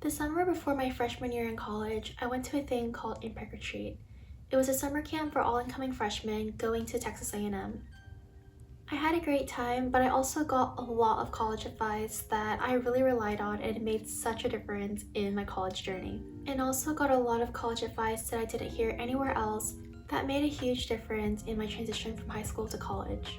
The summer before my freshman year in college, I went to a thing called Impact Retreat. It was a summer camp for all incoming freshmen going to Texas A&M. I had a great time, but I also got a lot of college advice that I really relied on, and it made such a difference in my college journey. And also got a lot of college advice that I didn't hear anywhere else that made a huge difference in my transition from high school to college.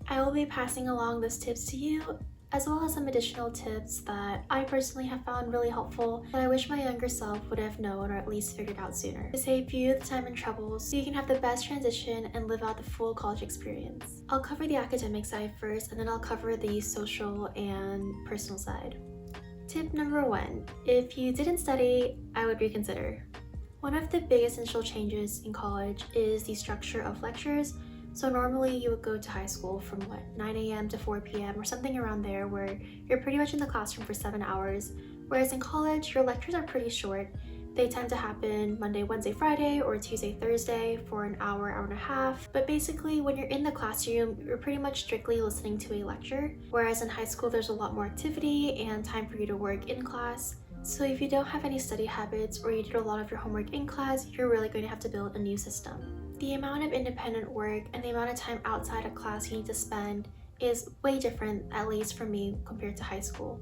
I will be passing along those tips to you, as well as some additional tips that I personally have found really helpful that I wish my younger self would have known or at least figured out sooner, to save you the time and trouble so you can have the best transition and live out the full college experience. I'll cover the academic side first, and then I'll cover the social and personal side. Tip number 1, if you didn't study, I would reconsider. One of the big essential changes in college is the structure of lectures. So normally you would go to high school from 9 a.m. to 4 p.m. or something around there, where you're pretty much in the classroom for 7 hours. Whereas in college, your lectures are pretty short. They tend to happen Monday, Wednesday, Friday, or Tuesday, Thursday for an hour, hour and a half. But basically, when you're in the classroom, you're pretty much strictly listening to a lecture. Whereas in high school, there's a lot more activity and time for you to work in class. So if you don't have any study habits or you did a lot of your homework in class, you're really going to have to build a new system. The amount of independent work and the amount of time outside of class you need to spend is way different, at least for me, compared to high school.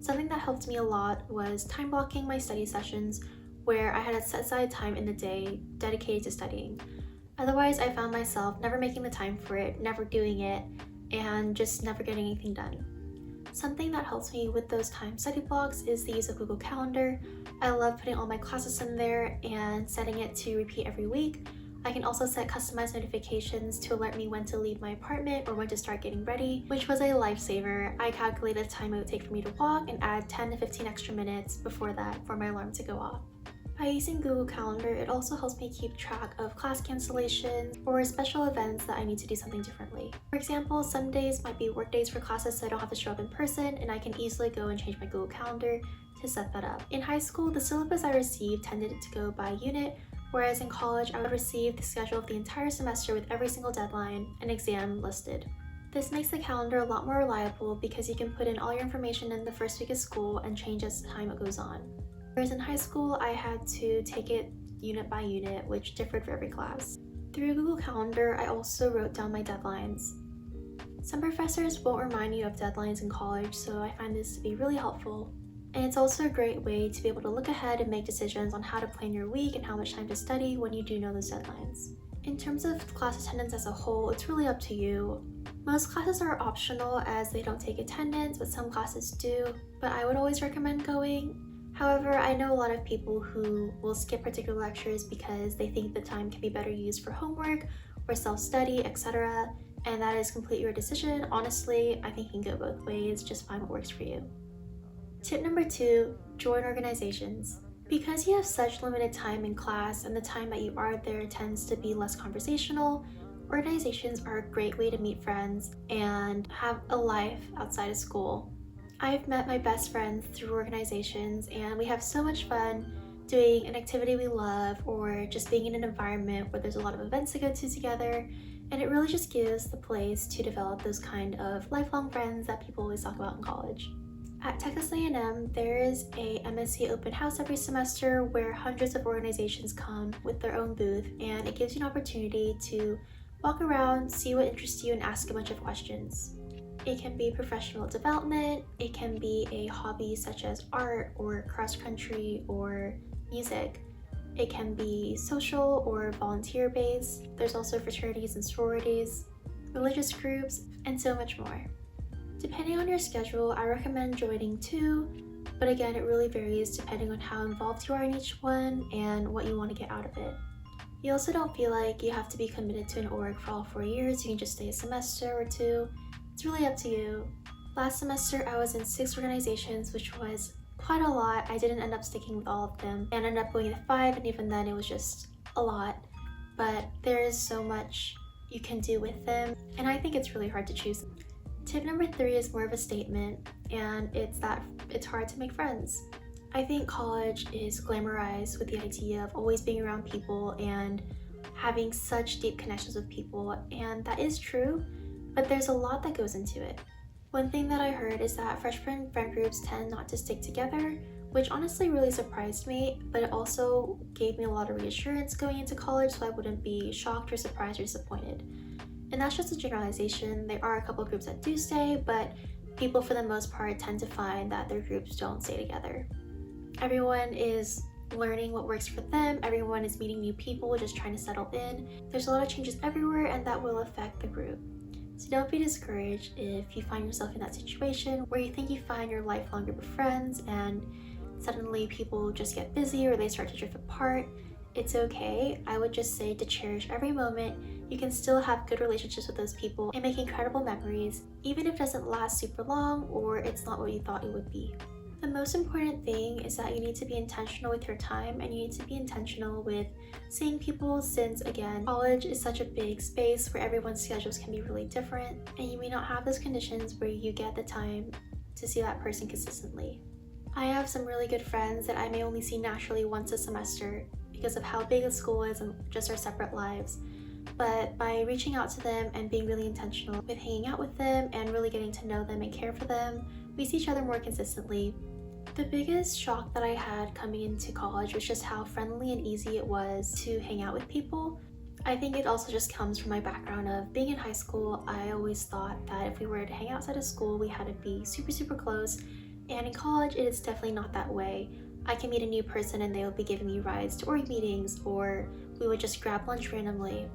Something that helped me a lot was time blocking my study sessions, where I had a set aside time in the day dedicated to studying. Otherwise, I found myself never making the time for it, never doing it, and just never getting anything done. Something that helps me with those time study blocks is the use of Google Calendar. I love putting all my classes in there and setting it to repeat every week. I can also set customized notifications to alert me when to leave my apartment or when to start getting ready, which was a lifesaver. I calculated the time it would take for me to walk and add 10 to 15 extra minutes before that for my alarm to go off. By using Google Calendar, it also helps me keep track of class cancellations or special events that I need to do something differently. For example, some days might be work days for classes so I don't have to show up in person, and I can easily go and change my Google Calendar to set that up. In high school, the syllabus I received tended to go by unit, whereas in college, I would receive the schedule of the entire semester with every single deadline and exam listed. This makes the calendar a lot more reliable because you can put in all your information in the first week of school and change as time goes on. Whereas in high school, I had to take it unit by unit, which differed for every class. Through Google Calendar, I also wrote down my deadlines. Some professors won't remind you of deadlines in college, so I find this to be really helpful. And it's also a great way to be able to look ahead and make decisions on how to plan your week and how much time to study when you do know those deadlines. In terms of class attendance as a whole, it's really up to you. Most classes are optional as they don't take attendance, but some classes do, but I would always recommend going. However, I know a lot of people who will skip particular lectures because they think the time can be better used for homework or self-study, etc. And that is completely your decision. Honestly, I think you can go both ways, just find what works for you. Tip number 2, join organizations. Because you have such limited time in class and the time that you are there tends to be less conversational, organizations are a great way to meet friends and have a life outside of school. I've met my best friends through organizations, and we have so much fun doing an activity we love or just being in an environment where there's a lot of events to go to together, and it really just gives the place to develop those kind of lifelong friends that people always talk about in college. At Texas A&M, there is a MSc open house every semester where hundreds of organizations come with their own booth, and it gives you an opportunity to walk around, see what interests you, and ask a bunch of questions. It can be professional development, it can be a hobby such as art or cross country or music. It can be social or volunteer based. There's also fraternities and sororities, religious groups, and so much more. Depending on your schedule, I recommend joining 2, but again, it really varies depending on how involved you are in each one and what you want to get out of it. You also don't feel like you have to be committed to an org for all 4 years. You can just stay a semester or 2. It's really up to you. Last semester, I was in 6 organizations, which was quite a lot. I didn't end up sticking with all of them and ended up going to 5, and even then it was just a lot. But there is so much you can do with them, and I think it's really hard to choose. Tip number 3 is more of a statement, and it's that it's hard to make friends. I think college is glamorized with the idea of always being around people and having such deep connections with people, and that is true, but there's a lot that goes into it. One thing that I heard is that freshman friend groups tend not to stick together, which honestly really surprised me, but it also gave me a lot of reassurance going into college so I wouldn't be shocked or surprised or disappointed. And that's just a generalization. There are a couple groups that do stay, but people for the most part tend to find that their groups don't stay together. Everyone is learning what works for them, everyone is meeting new people, just trying to settle in. There's a lot of changes everywhere, and that will affect the group. So don't be discouraged if you find yourself in that situation where you think you find your lifelong group of friends and suddenly people just get busy or they start to drift apart. It's okay. I would just say to cherish every moment. You can still have good relationships with those people and make incredible memories, even if it doesn't last super long or it's not what you thought it would be. The most important thing is that you need to be intentional with your time, and you need to be intentional with seeing people, since again, college is such a big space where everyone's schedules can be really different, and you may not have those conditions where you get the time to see that person consistently. I have some really good friends that I may only see naturally once a semester because of how big the school is and just our separate lives. But by reaching out to them and being really intentional with hanging out with them and really getting to know them and care for them, we see each other more consistently. The biggest shock that I had coming into college was just how friendly and easy it was to hang out with people. I think it also just comes from my background of being in high school. I always thought that if we were to hang outside of school, we had to be super close. And in college, it is definitely not that way. I can meet a new person and they will be giving me rides to org meetings, or we would just grab lunch randomly.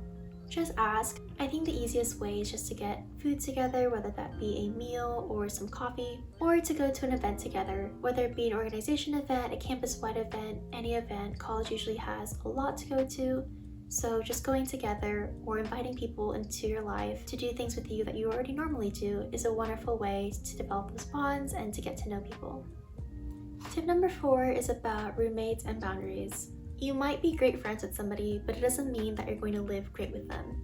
Just ask. I think the easiest way is just to get food together, whether that be a meal or some coffee, or to go to an event together, whether it be an organization event, a campus-wide event, any event. College usually has a lot to go to, so just going together or inviting people into your life to do things with you that you already normally do is a wonderful way to develop those bonds and to get to know people. Tip number 4 is about roommates and boundaries. You might be great friends with somebody, but it doesn't mean that you're going to live great with them.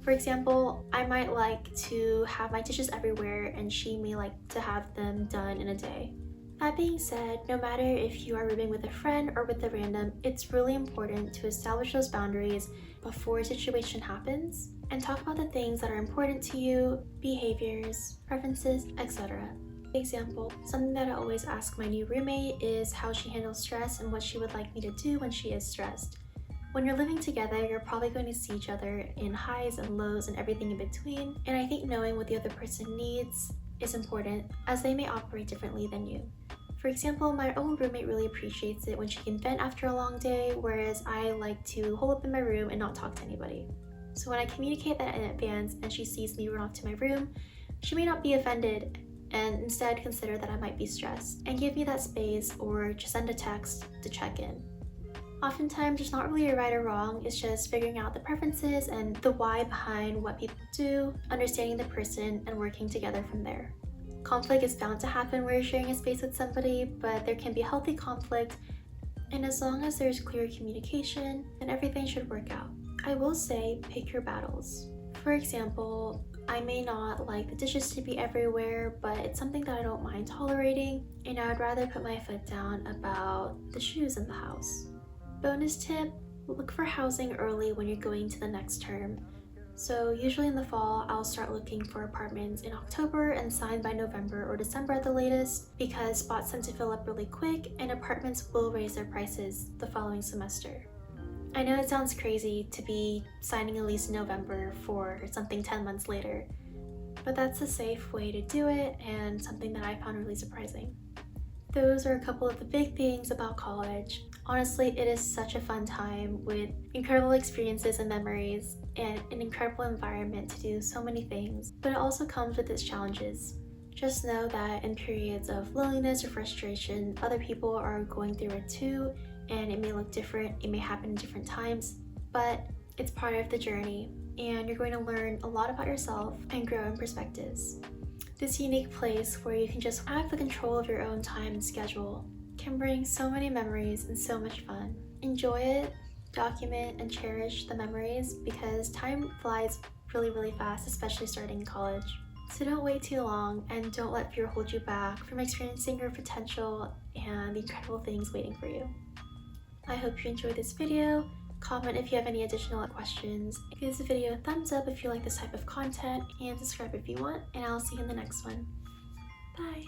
For example, I might like to have my dishes everywhere and she may like to have them done in a day. That being said, no matter if you are rooming with a friend or with a random, it's really important to establish those boundaries before a situation happens and talk about the things that are important to you, behaviors, preferences, etc. Example, something that I always ask my new roommate is how she handles stress and what she would like me to do when she is stressed. When you're living together, you're probably going to see each other in highs and lows and everything in between, and I think knowing what the other person needs is important, as they may operate differently than you. For example, my own roommate really appreciates it when she can vent after a long day, whereas I like to hole up in my room and not talk to anybody. So when I communicate that in advance and she sees me run off to my room, she may not be offended and instead consider that I might be stressed and give me that space or just send a text to check in. Oftentimes, there's not really a right or wrong, it's just figuring out the preferences and the why behind what people do, understanding the person, and working together from there. Conflict is bound to happen where you're sharing a space with somebody, but there can be healthy conflict, and as long as there's clear communication, then everything should work out. I will say, pick your battles. For example, I may not like the dishes to be everywhere, but it's something that I don't mind tolerating, and I would rather put my foot down about the shoes in the house. Bonus tip, look for housing early when you're going to the next term. So usually in the fall, I'll start looking for apartments in October and sign by November or December at the latest, because spots tend to fill up really quick and apartments will raise their prices the following semester. I know it sounds crazy to be signing a lease in November for something 10 months later, but that's a safe way to do it and something that I found really surprising. Those are a couple of the big things about college. Honestly, it is such a fun time with incredible experiences and memories and an incredible environment to do so many things, but it also comes with its challenges. Just know that in periods of loneliness or frustration, other people are going through it too, and it may look different, it may happen in different times, but it's part of the journey, and you're going to learn a lot about yourself and grow in perspectives. This unique place where you can just have the control of your own time and schedule can bring so many memories and so much fun. Enjoy it, document, and cherish the memories, because time flies really fast, especially starting in college. So don't wait too long, and don't let fear hold you back from experiencing your potential and the incredible things waiting for you. I hope you enjoyed this video. Comment if you have any additional questions. Give this video a thumbs up if you like this type of content, and subscribe if you want, and I'll see you in the next one. Bye!